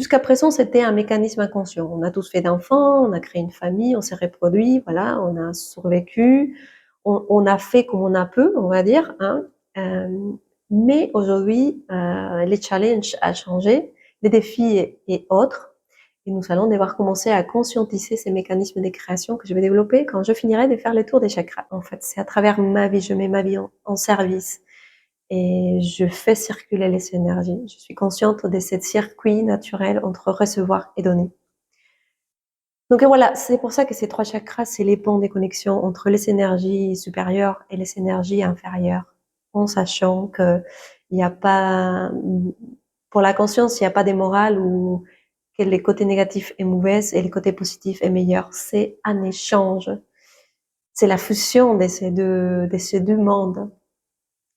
jusqu'à présent, c'était un mécanisme inconscient. On a tous fait d'enfants, on a créé une famille, on s'est reproduit, voilà, on a survécu, on a fait comme on a pu, on va dire, hein. Mais aujourd'hui, les challenges ont changé, les défis et autres, et nous allons devoir commencer à conscientiser ces mécanismes de création que je vais développer quand je finirai de faire le tour des chakras. En fait, c'est à travers ma vie, je mets ma vie en service et je fais circuler les énergies. Je suis consciente de ce circuit naturel entre recevoir et donner. Donc voilà, c'est pour ça que ces 3 chakras, c'est les ponts des connexions entre les énergies supérieures et les énergies inférieures, en sachant que il n'y a pas, pour la conscience, il n'y a pas de morale où que les côtés négatifs est mauvais et les côtés positifs est meilleur. C'est un échange. C'est la fusion de ces deux mondes.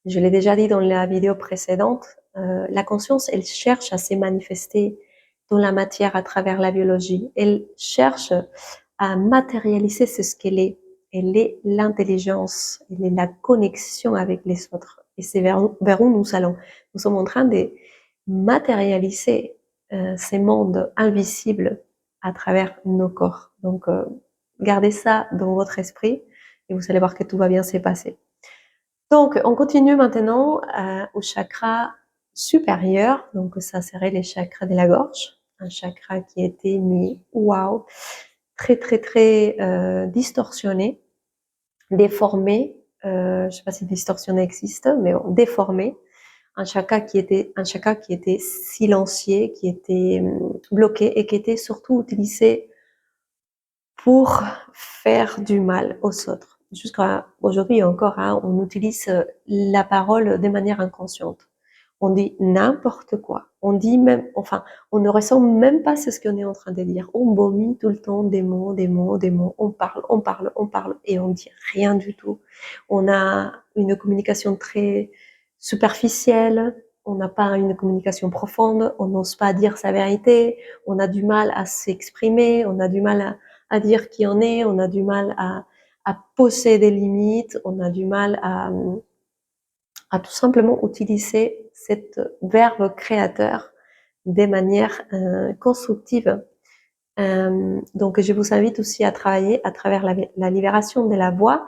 Je l'ai déjà dit dans la vidéo précédente, la conscience, elle cherche à se manifester dans la matière à travers la biologie. Elle cherche à matérialiser ce qu'elle est. Elle est l'intelligence, elle est la connexion avec les autres. Et c'est vers où nous allons. Nous sommes en train de matérialiser ces mondes invisibles à travers nos corps. Donc, gardez ça dans votre esprit et vous allez voir que tout va bien se passer. Donc, on continue maintenant au chakra supérieur. Donc, ça serait les chakras de la gorge. Un chakra qui a été mis, waouh, très, très, très distorsionné, déformé. Je sais pas si distorsionné existe, mais bon, déformé. Un chakra qui était silencieux, qui était bloqué et qui était surtout utilisé pour faire du mal aux autres. Jusqu'à aujourd'hui encore, hein, on utilise la parole de manière inconsciente. On dit n'importe quoi. On dit même, enfin, on ne ressent même pas ce qu'on est en train de dire. On vomit tout le temps des mots, des mots, des mots. On parle, on parle, on parle et on dit rien du tout. On a une communication très superficielle. On n'a pas une communication profonde. On n'ose pas dire sa vérité. On a du mal à s'exprimer. On a du mal à dire qui on est. On a du mal à poser des limites. On a du mal à tout simplement utiliser cet verbe créateur de manière constructive. Donc, je vous invite aussi à travailler à travers la libération de la voix